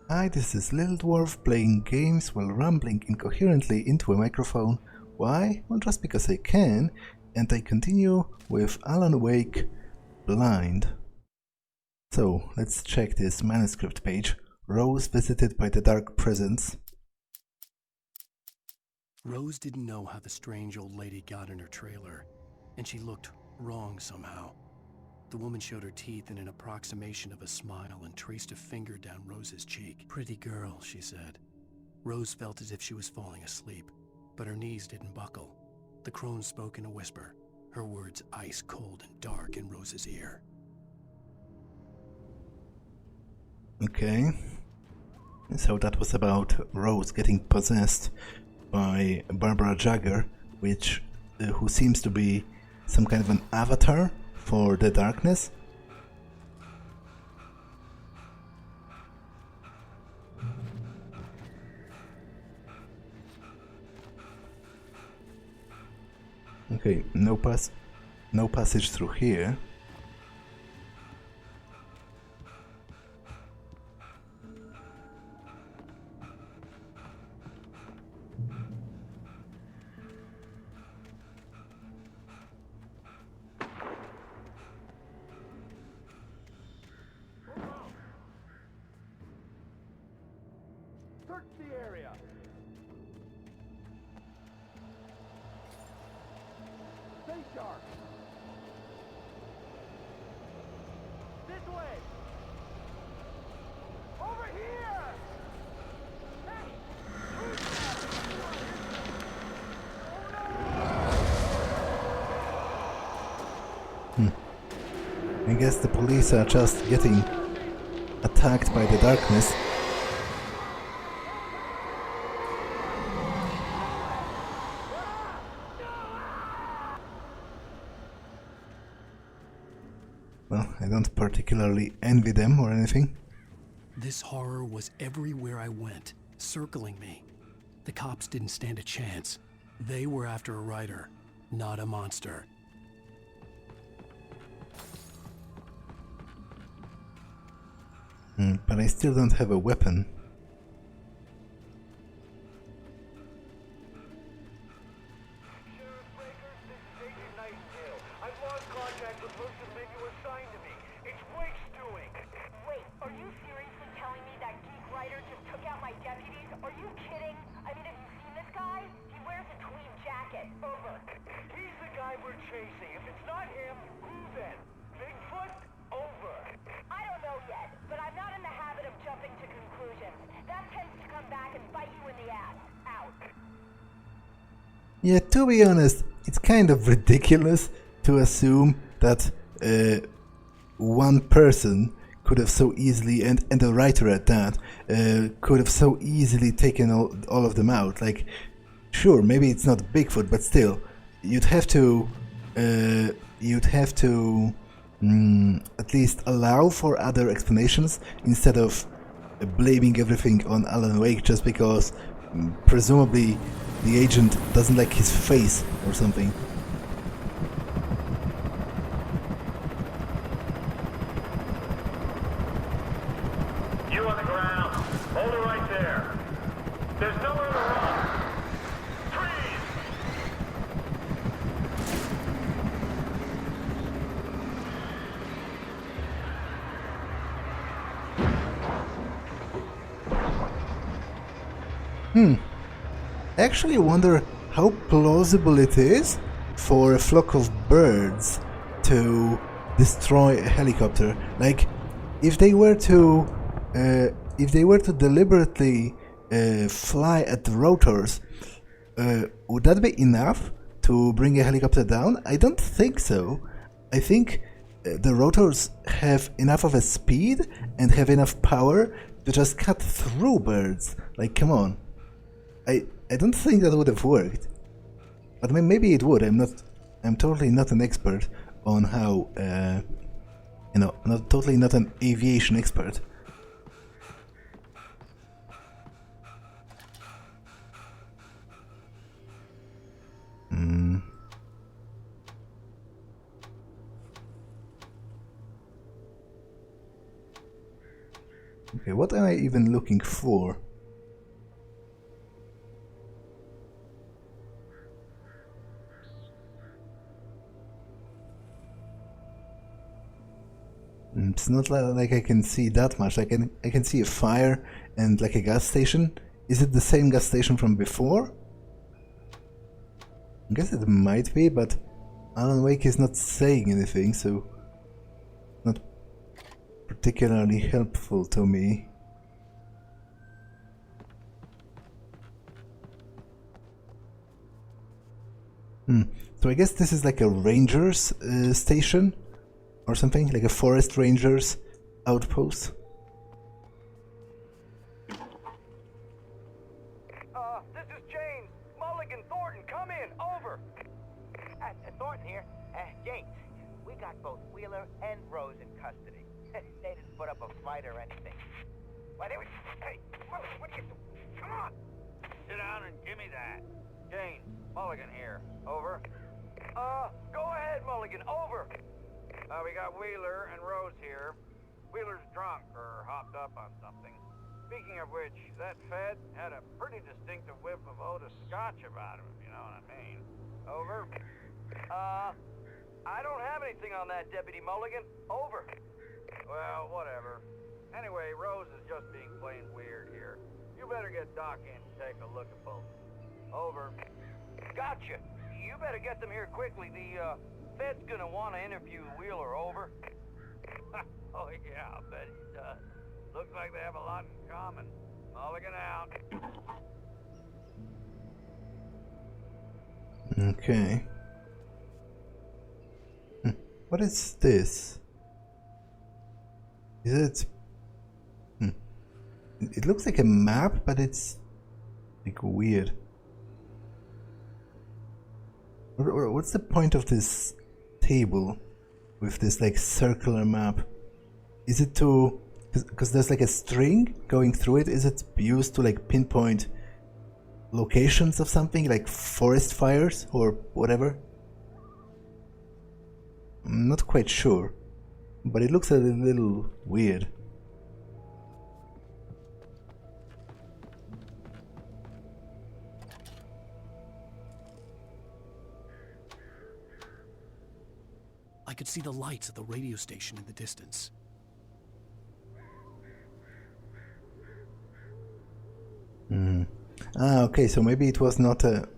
Hi, this is Little Dwarf playing games while rambling incoherently into a microphone. Why? Well, just because I can, and I continue with Alan Wake Blind. So, let's check this manuscript page. Rose visited by the Dark Presence. Rose didn't know how the strange old lady got in her trailer, and she looked wrong somehow. The woman showed her teeth in an approximation of a smile and traced a finger down Rose's cheek. "Pretty girl," she said. Rose felt as if she was falling asleep, but her knees didn't buckle. The crone spoke in a whisper, her words ice cold and dark in Rose's ear. Okay. So that was about Rose getting possessed by Barbara Jagger, who seems to be some kind of an avatar for the darkness. Okay, no passage through here. Search the area. Stay sharp. This way. Over here. Hey, who's that? Oh no! I guess the police are just getting attacked by the darkness. Well, I don't particularly envy them or anything. This horror was everywhere I went, circling me. The cops didn't stand a chance. They were after a writer, not a monster. But I still don't have a weapon. Yeah, to be honest, it's kind of ridiculous to assume that one person could have so easily, and a writer at that, could have so easily taken all of them out. Like, sure, maybe it's not Bigfoot, but still, you'd have to at least allow for other explanations instead of blaming everything on Alan Wake just because presumably the agent doesn't like his face or something. You on the ground. Hold it right there. There's nowhere to run. Freeze! I actually wonder how plausible it is for a flock of birds to destroy a helicopter. Like, if they were to deliberately fly at the rotors, would that be enough to bring a helicopter down? I don't think so. I think the rotors have enough of a speed and have enough power to just cut through birds. Like, come on. I don't think that would have worked, but maybe it would. I'm totally not an expert on how, totally not an aviation expert. Okay, what am I even looking for? It's not like I can see that much. I can see a fire and like a gas station. Is it the same gas station from before? I guess it might be, but Alan Wake is not saying anything, so not particularly helpful to me. So I guess this is like a ranger's station or something, like a forest ranger's outpost. This is James. Mulligan, Thornton, come in. Over. Thornton here. James, we got both Wheeler and Rose in custody. They didn't put up a fight or anything. Why, they were... Hey, what are you doing? Come on! Sit down and give me that. James, Mulligan here. Over. Go ahead, Mulligan. Over. We got Wheeler and Rose here. Wheeler's drunk or hopped up on something. Speaking of which, that Fed had a pretty distinctive whiff of Otis Scotch about him, if you know what I mean. Over. I don't have anything on that, Deputy Mulligan. Over. Well, whatever. Anyway, Rose is just being plain weird here. You better get Doc in to take a look at both. Over. Gotcha. You better get them here quickly. The, Fed's gonna want to interview Wheeler. Over. Oh, yeah, I'll bet he does. Looks like they have a lot in common. Mulligan out. Okay. What is this? Is it... It looks like a map, but it's like weird. What's the point of this table with this like circular map? Is it to... because there's like a string going through it, is it used to like pinpoint locations of something, like forest fires or whatever? I'm not quite sure, but it looks a little weird. I could see the lights of the radio station in the distance. Okay, so maybe it was not a...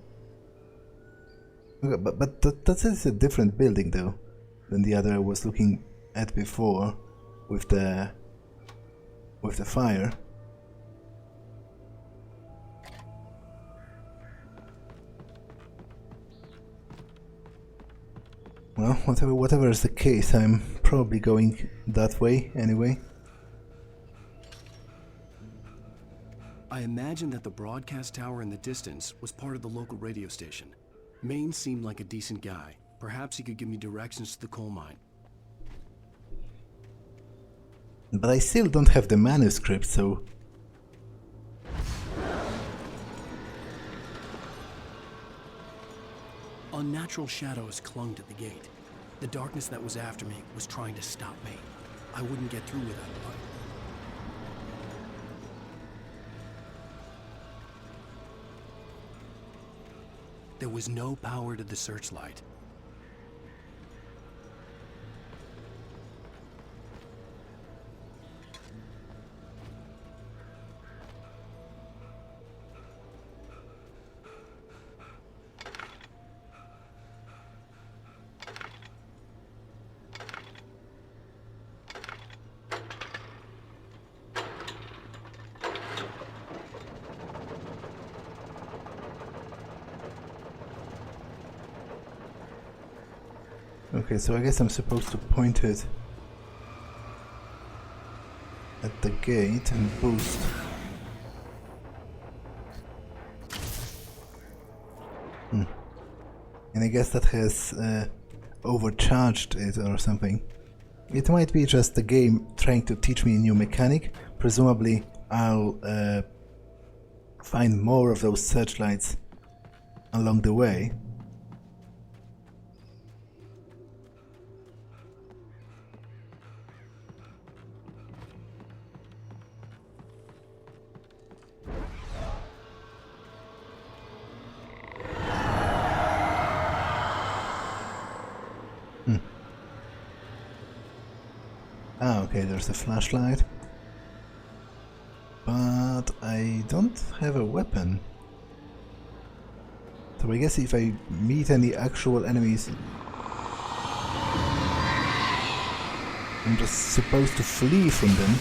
Okay, but that is a different building though than the other I was looking at before with the fire. Well, whatever is the case, I'm probably going that way anyway. I imagine that the broadcast tower in the distance was part of the local radio station. Maine seemed like a decent guy. Perhaps he could give me directions to the coal mine. But I still don't have the manuscript, so... Unnatural shadows clung to the gate. The darkness that was after me was trying to stop me. I wouldn't get through without a light. There was no power to the searchlight. Okay, so I guess I'm supposed to point it at the gate and boost. And I guess that has overcharged it or something. It might be just the game trying to teach me a new mechanic. Presumably I'll find more of those searchlights along the way. Okay, there's a flashlight. But I don't have a weapon. So I guess if I meet any actual enemies, I'm just supposed to flee from them.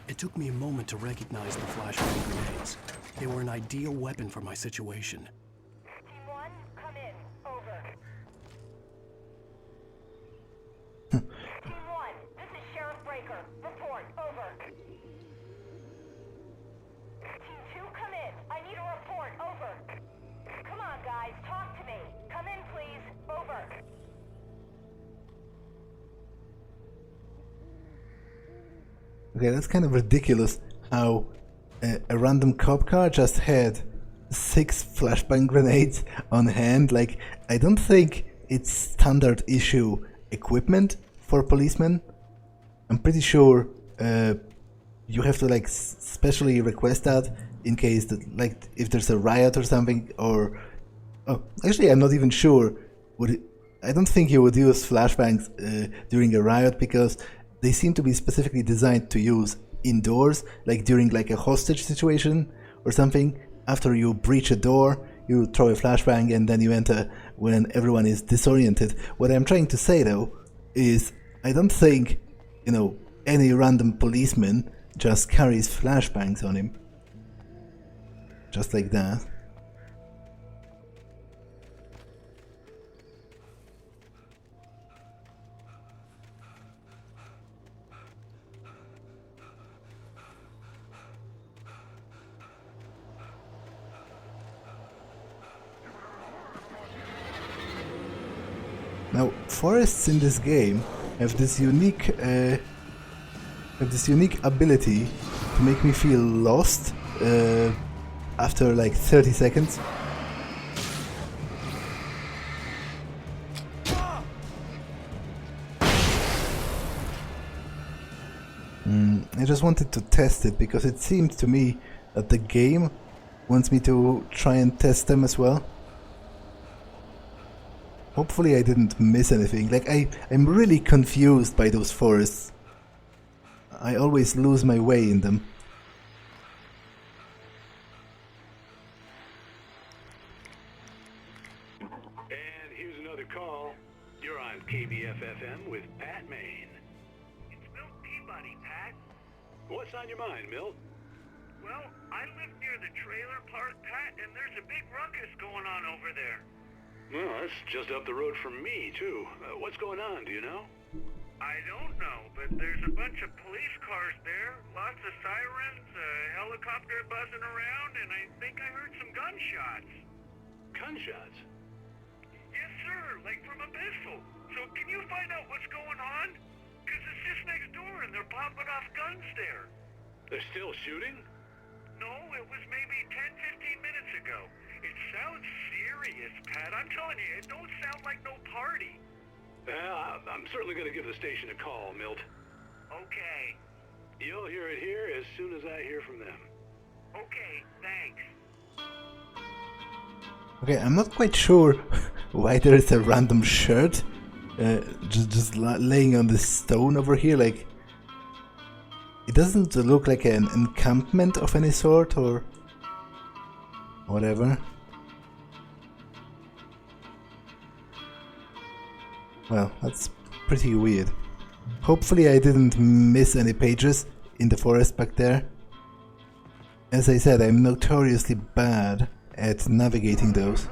It took me a moment to recognize the flashbang grenades. They were an ideal weapon for my situation. Team 1, come in. Over. Team 1, this is Sheriff Breaker. Report. Over. Team 2, come in. I need a report. Over. Come on, guys. Talk to me. Come in, please. Over. Okay, that's kind of ridiculous how a random cop car just had 6 flashbang grenades on hand. Like, I don't think it's standard issue equipment for policemen. I'm pretty sure you have to like specially request that in case that, like, if there's a riot or something, or actually I'm not even sure. I don't think you would use flashbangs during a riot, because they seem to be specifically designed to use indoors, like during like a hostage situation or something. After you breach a door, you throw a flashbang and then you enter when everyone is disoriented. What I'm trying to say though is I don't think, you know, any random policeman just carries flashbangs on him. Just like that. Now, forests in this game have this unique ability to make me feel lost after like 30 seconds. I just wanted to test it because it seemed to me that the game wants me to try and test them as well. Hopefully I didn't miss anything. Like, I'm really confused by those forests. I always lose my way in them. And here's another call. You're on KBFFM with Pat Maine. It's Milt Peabody, Pat. What's on your mind, Milt? Well, I live near the trailer park, Pat, and there's a big ruckus going on over there. Well, that's just up the road from me, too. What's going on, do you know? I don't know, but there's a bunch of police cars there, lots of sirens, a helicopter buzzing around, and I think I heard some gunshots. Gunshots? Yes, sir, like from a pistol. So can you find out what's going on? Because it's just next door and they're popping off guns there. They're still shooting? No, it was maybe 10-15 minutes ago. It sounds serious, Pat. I'm telling you, it don't sound like no party. I'm certainly going to give the station a call, Milt. Okay. You'll hear it here as soon as I hear from them. Okay, thanks. Okay, I'm not quite sure why there is a random shirt just laying on the stone over here. Like, it doesn't look like an encampment of any sort or whatever. Well, that's pretty weird. Hopefully I didn't miss any pages in the forest back there. As I said, I'm notoriously bad at navigating those.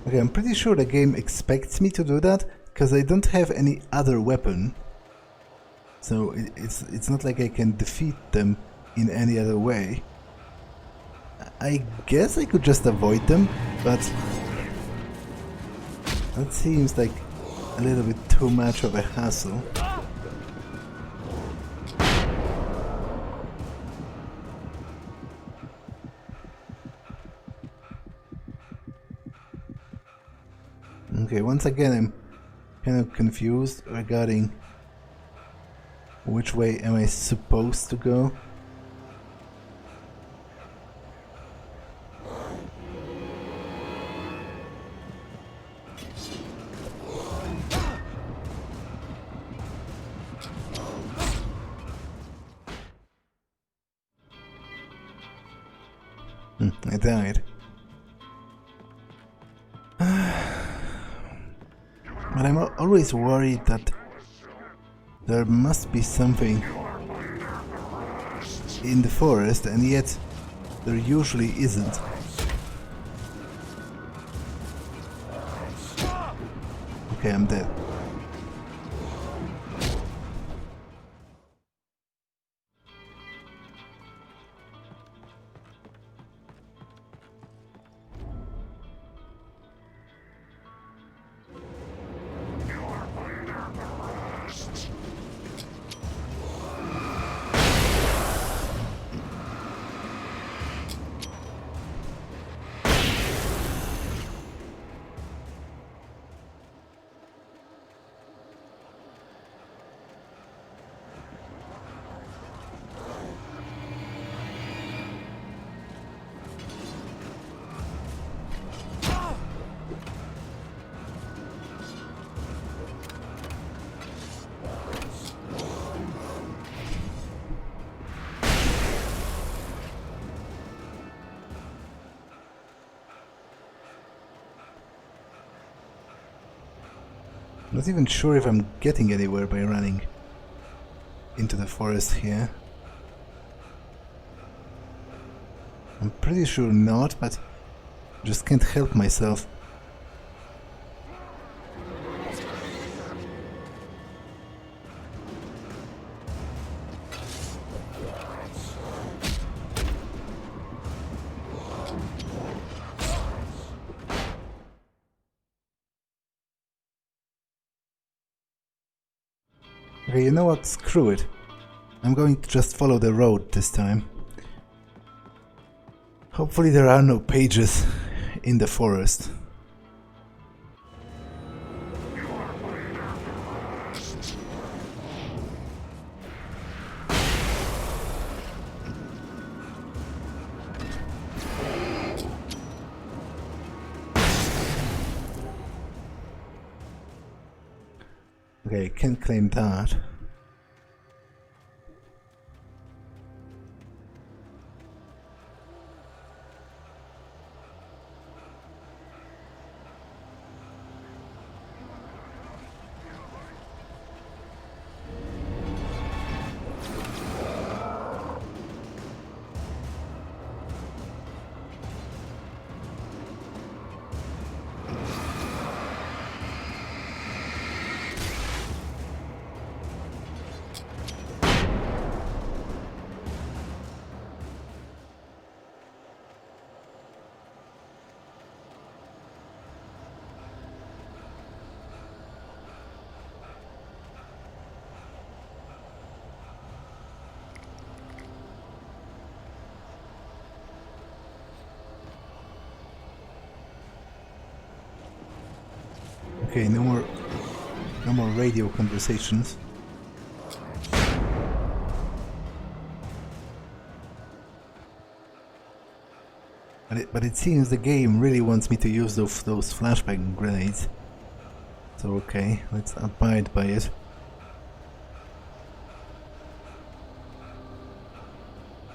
Okay, I'm pretty sure the game expects me to do that, because I don't have any other weapon. So it's not like I can defeat them in any other way. I guess I could just avoid them, but that seems like a little bit too much of a hassle. Okay, once again I'm kind of confused regarding which way am I supposed to go. I died. But I'm always worried that there must be something in the forest, and yet there usually isn't. Okay, I'm dead. Not even sure if I'm getting anywhere by running into the forest here. I'm pretty sure not, but just can't help myself. Okay, you know what? Screw it. I'm going to just follow the road this time. Hopefully there are no pages in the forest. Okay, can't claim that. Okay, no more radio conversations. But it seems the game really wants me to use those flashbang grenades. So okay, let's abide by it.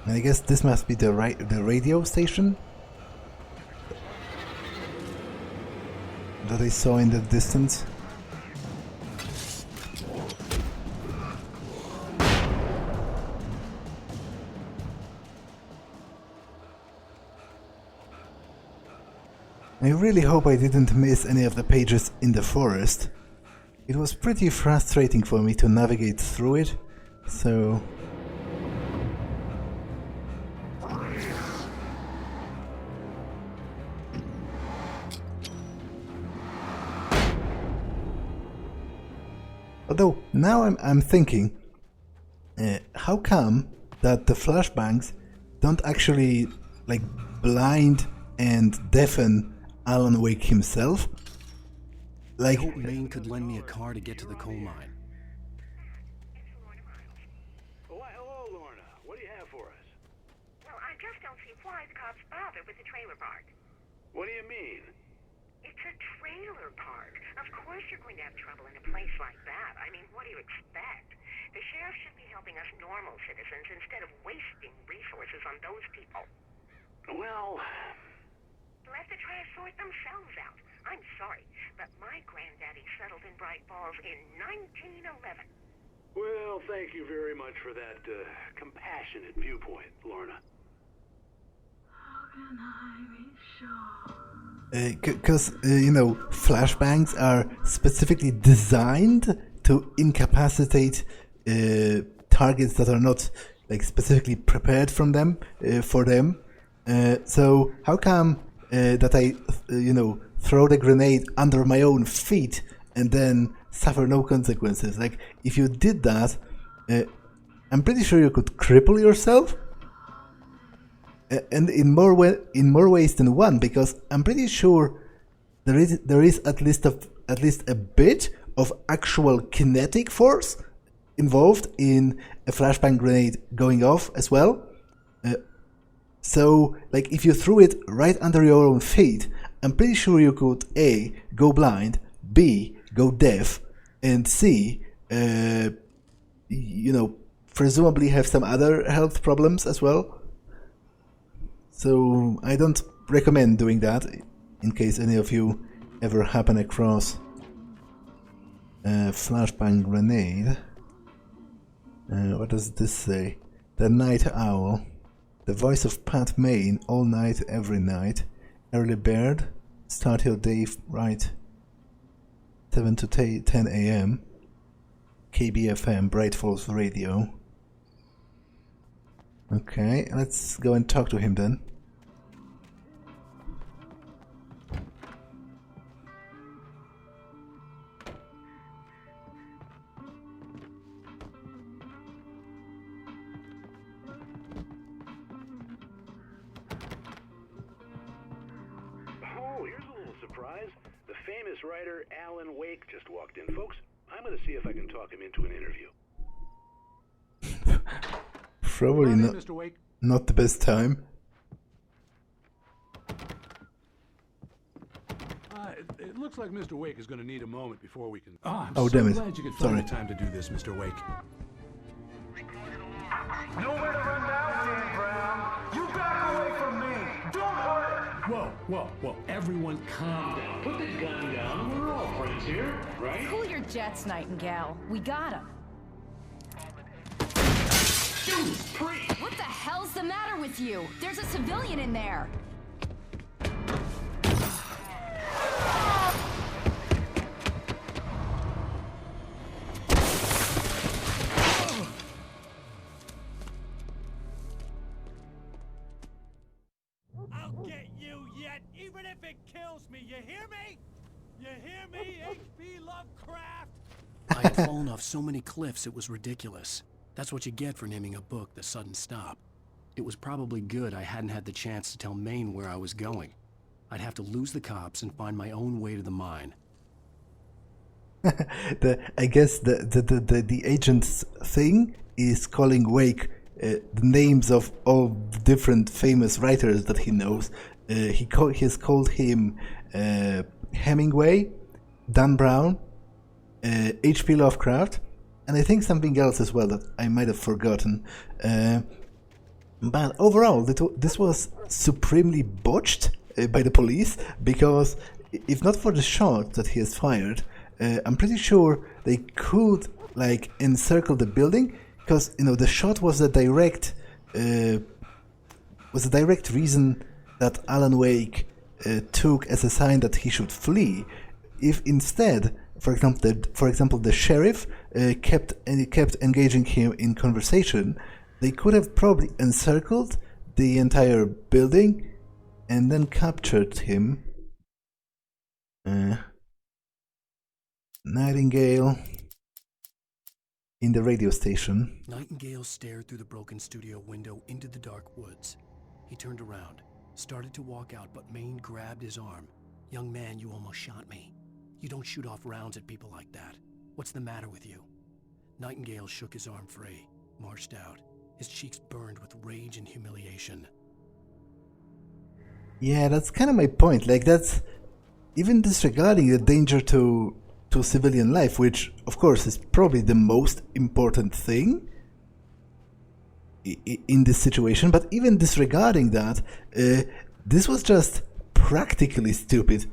And I guess this must be the radio station that I saw in the distance. I really hope I didn't miss any of the pages in the forest. It was pretty frustrating for me to navigate through it, so... Although, now I'm thinking, how come that the flashbangs don't actually, like, blind and deafen Alan Wake himself? I hope Maine could lend me a car to get to the coal mine. Why, hello, Lorna. What do you have for us? Well, I just don't see why the cops bother with the trailer park. What do you mean? It's a trailer park. Of course you're going to have trouble in a place like that. I mean, what do you expect? The sheriff should be helping us normal citizens instead of wasting resources on those people. Well, Let the trash sort themselves out. I'm sorry, but my granddaddy settled in Bright Falls in 1911. well, thank you very much for that compassionate viewpoint, Lorna. Because, flashbangs are specifically designed to incapacitate targets that are not like specifically prepared for them. So how come that I, throw the grenade under my own feet and then suffer no consequences? Like, if you did that, I'm pretty sure you could cripple yourself. And in more ways than one, because I'm pretty sure there is at least a bit of actual kinetic force involved in a flashbang grenade going off as well. So, like, if you threw it right under your own feet, I'm pretty sure you could A, go blind, B, go deaf, and C, presumably have some other health problems as well. So I don't recommend doing that in case any of you ever happen across a flashbang grenade. What does this say? The Night Owl. The voice of Pat Maine, all night, every night. Early bird. Start your day right. 7 to 10 a.m. KBFM, Bright Falls Radio. Okay, let's go and talk to him then. Oh, here's a little surprise. The famous writer Alan Wake just walked in. Folks, I'm going to see if I can talk him into an interview. Probably not, Mr. Wake. not the best time. It looks like Mr. Wake is going to need a moment before we can... Oh, I'm damn it. glad you could find Sorry. the time to do this, Mr. Wake. Nowhere to run now, Dan Brown. You back away from me. Don't hurt. Whoa. Everyone calm down. Put the gun down. We're all friends here, right? Cool your jets, Nightingale. We got him. What the hell's the matter with you? There's a civilian in there. I'll get you yet, even if it kills me. You hear me? You hear me, H.P. Lovecraft? I had fallen off so many cliffs it was ridiculous. That's what you get for naming a book The Sudden Stop. It was probably good I hadn't had the chance to tell Maine where I was going. I'd have to lose the cops and find my own way to the mine. I guess the agent's thing is calling Wake the names of all different famous writers that he knows. He has called him Hemingway, Dan Brown, H.P. Lovecraft, and I think something else as well that I might have forgotten. But overall, this was supremely botched by the police, because if not for the shot that he has fired, I'm pretty sure they could like encircle the building, because the shot was a direct reason that Alan Wake took as a sign that he should flee. If instead, for example, the sheriff kept engaging him in conversation, they could have probably encircled the entire building and then captured him. Nightingale in the radio station. Nightingale stared through the broken studio window into the dark woods. He turned around, started to walk out, but Maine grabbed his arm. "Young man, you almost shot me." You don't shoot off rounds at people like that. What's the matter with you? Nightingale shook his arm free, marched out. His cheeks burned with rage and humiliation. Yeah, that's kind of my point. Like, that's even disregarding the danger to civilian life, which, of course, is probably the most important thing in this situation. But even disregarding that, this was just practically stupid.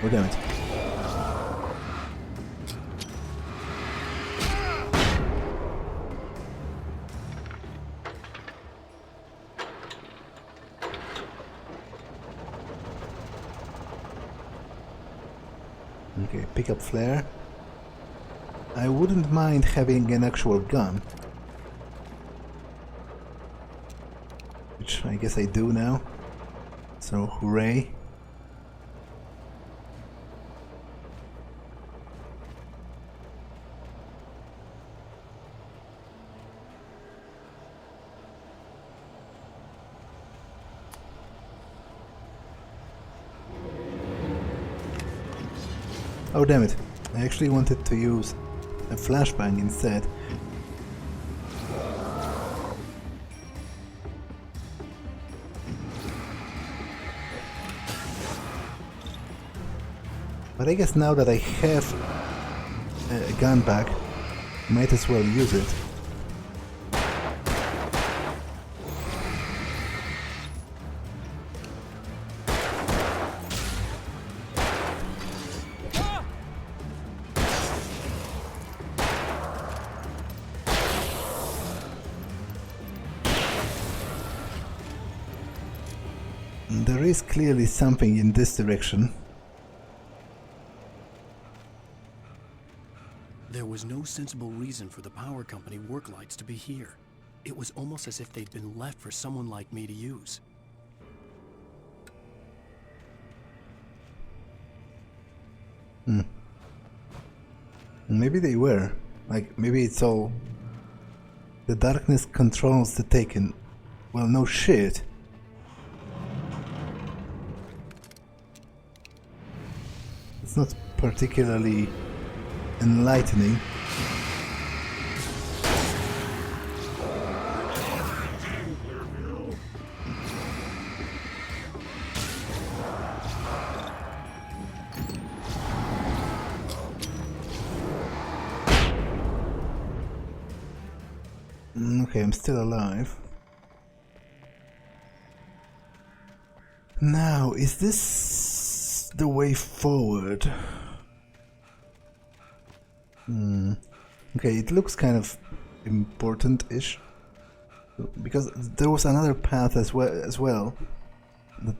Oh, damn it. Okay, pick up flare. I wouldn't mind having an actual gun. Which I guess I do now. So, hooray. Oh damn it, I actually wanted to use a flashbang instead. But I guess now that I have a gun back, might as well use it. There is clearly something in this direction. There was no sensible reason for the power company work lights to be here. It was almost as if they'd been left for someone like me to use. Maybe they were. Like, maybe it's all... The darkness controls the taken. Well, no shit. It's not particularly enlightening. Okay, I'm still alive. Now, is this the way forward? Okay, it looks kind of important-ish. Because there was another path as well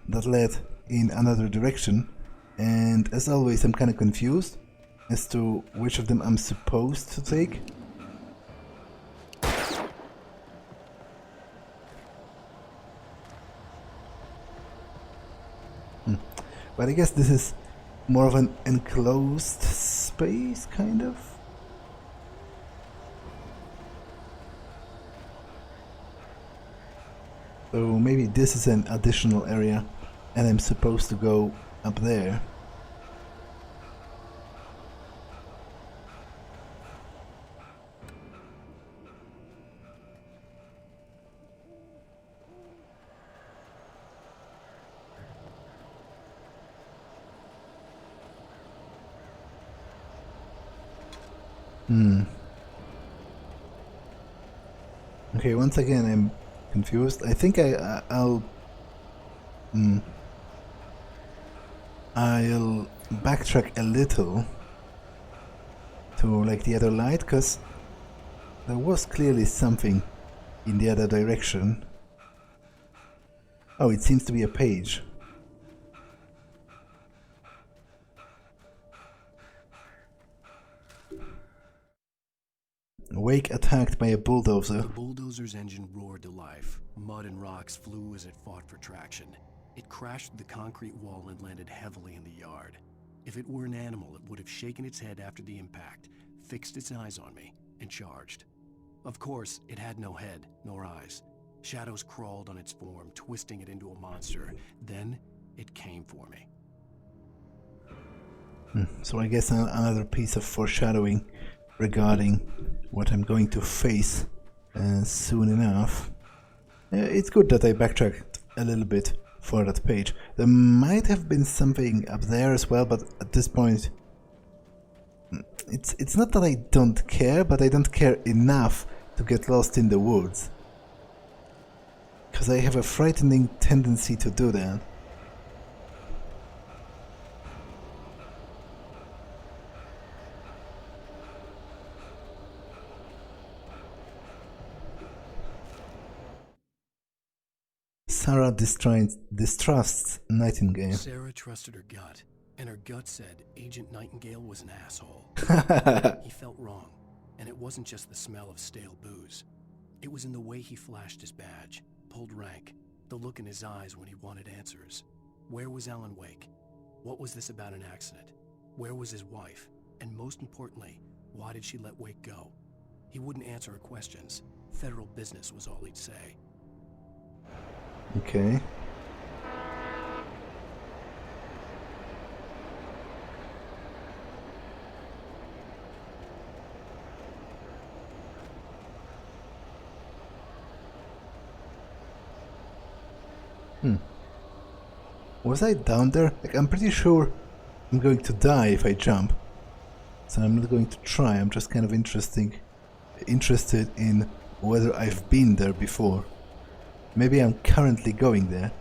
that led in another direction. And as always, I'm kind of confused as to which of them I'm supposed to take. But I guess this is more of an enclosed space, kind of. So maybe this is an additional area and I'm supposed to go up there. Okay, once again I'm confused. I think I'll backtrack a little to like the other light, because there was clearly something in the other direction. Oh, it seems to be a page. Wake attacked by a bulldozer. The bulldozer's engine roared to life. Mud and rocks flew as it fought for traction. It crashed through the concrete wall and landed heavily in the yard. If it were an animal, it would have shaken its head after the impact, fixed its eyes on me, and charged. Of course, it had no head, nor eyes. Shadows crawled on its form, twisting it into a monster. Then, it came for me. So I guess another piece of foreshadowing regarding what I'm going to face soon enough. It's good that I backtracked a little bit for that page. There might have been something up there as well, but at this point it's not that I don't care, but I don't care enough to get lost in the woods. Because I have a frightening tendency to do that. Sarah distrusts Nightingale. Sarah trusted her gut, and her gut said Agent Nightingale was an asshole. He felt wrong, and it wasn't just the smell of stale booze. It was in the way he flashed his badge, pulled rank, the look in his eyes when he wanted answers. Where was Alan Wake? What was this about an accident? Where was his wife? And most importantly, why did she let Wake go? He wouldn't answer her questions. Federal business was all he'd say. Okay. Was I down there? Like, I'm pretty sure I'm going to die if I jump. So I'm not going to try. I'm just kind of interested in whether I've been there before. Maybe I'm currently going there.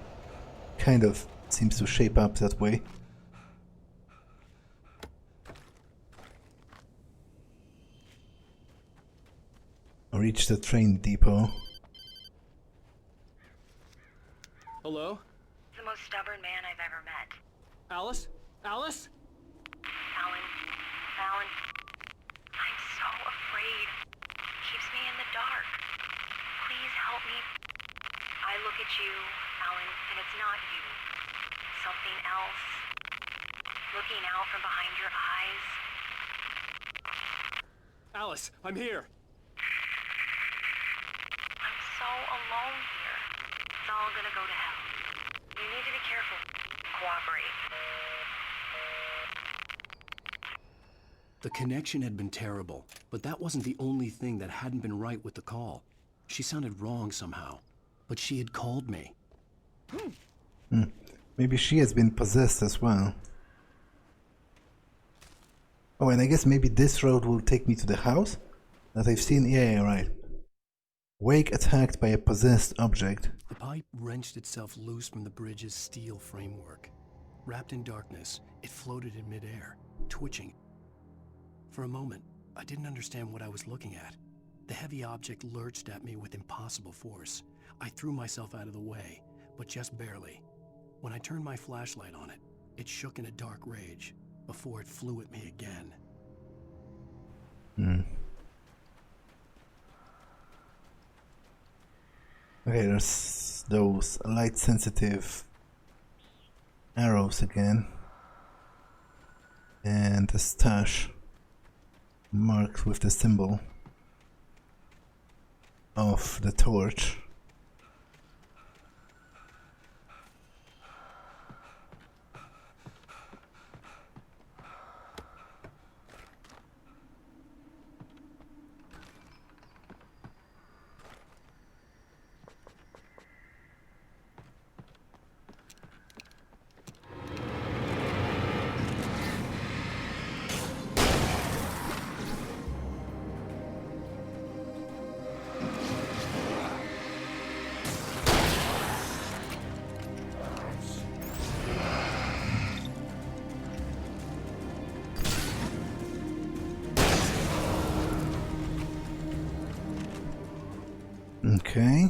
Kind of seems to shape up that way. I reached the train depot. Hello? The most stubborn man I've ever met. Alice? Alice? Alan. I'm so afraid. Keeps me in the dark. Please help me. I look at you, Alan, and it's not you. Something else. Looking out from behind your eyes. Alice, I'm here. I'm so alone here. It's all gonna go to hell. You need to be careful. Cooperate. The connection had been terrible, but that wasn't the only thing that hadn't been right with the call. She sounded wrong somehow, but she had called me. Maybe she has been possessed as well. Oh, and I guess maybe this road will take me to the house that I've seen. Yeah, right. Wake attacked by a possessed object. The pipe wrenched itself loose from the bridge's steel framework. Wrapped in darkness, it floated in midair, twitching. For a moment, I didn't understand what I was looking at. The heavy object lurched at me with impossible force. I threw myself out of the way, but just barely. When I turned my flashlight on it, it shook in a dark rage before it flew at me again. Okay, there's those light-sensitive arrows again. And a stash marked with the symbol of the torch. Okay.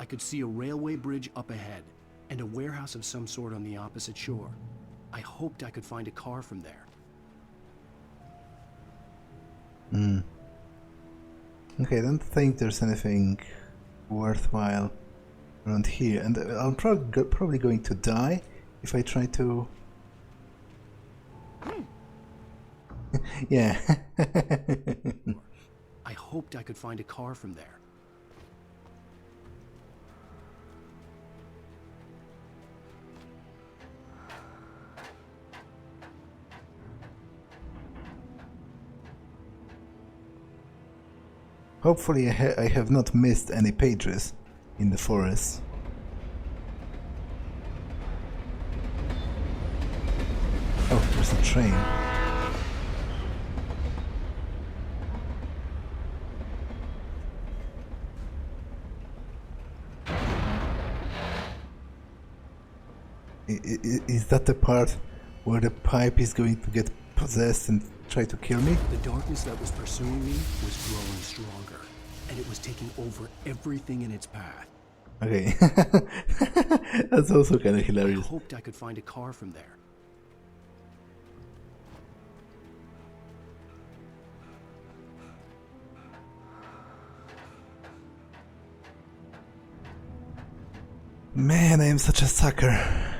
I could see a railway bridge up ahead, and a warehouse of some sort on the opposite shore. I hoped I could find a car from there. Okay, I don't think there's anything worthwhile around here, and I'm probably going to die if I try to... Yeah. I hoped I could find a car from there. Hopefully I have not missed any pages in the forest. Oh, there's a train. Is that the part where the pipe is going to get possessed and try to kill me? The darkness that was pursuing me was growing stronger, and it was taking over everything in its path. Okay. That's also kind of I hilarious. hoped I could find a car from there. Man, I am such a sucker.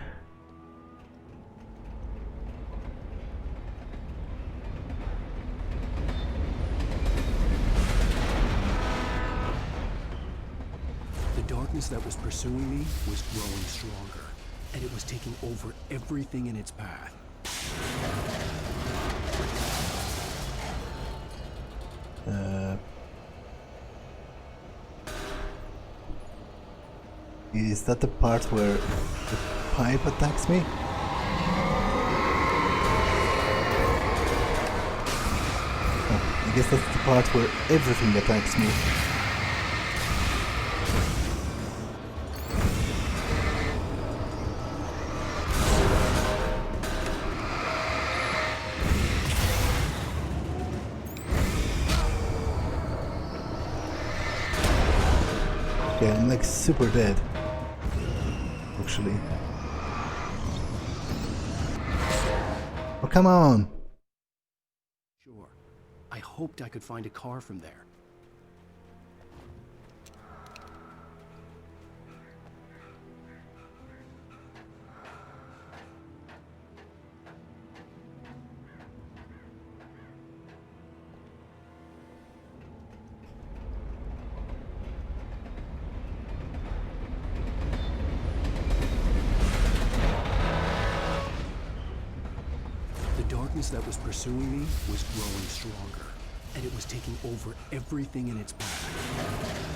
The darkness that was pursuing me was growing stronger, and it was taking over everything in its path. Is that the part where the pipe attacks me? Oh, I guess that's the part where everything attacks me. Okay, I'm like super dead. Actually. Oh, come on! Sure. I hoped I could find a car from there. The darkness that was pursuing me was growing stronger, and it was taking over everything in its path.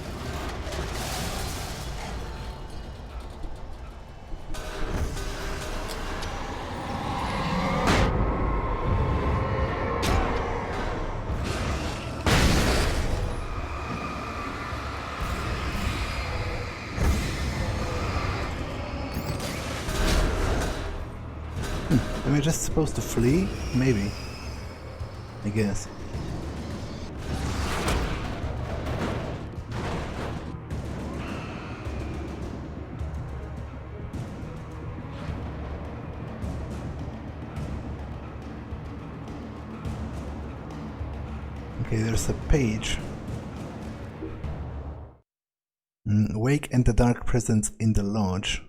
Am I just supposed to flee? Maybe. I guess. Okay, there's a page. Wake and the dark presence in the lodge.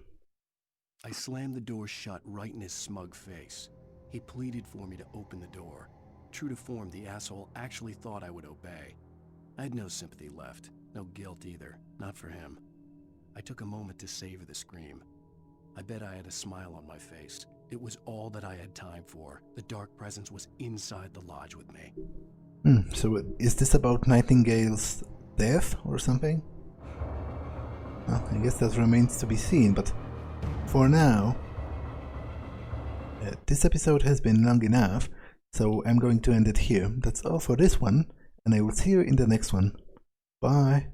I slammed the door shut right in his smug face. He pleaded for me to open the door. True to form, the asshole actually thought I would obey. I had no sympathy left, no guilt either, not for him. I took a moment to savor the scream. I bet I had a smile on my face. It was all that I had time for. The dark presence was inside the lodge with me. So is this about Nightingale's death or something? Well, I guess that remains to be seen, but for now, this episode has been long enough, so I'm going to end it here. That's all for this one, and I will see you in the next one. Bye!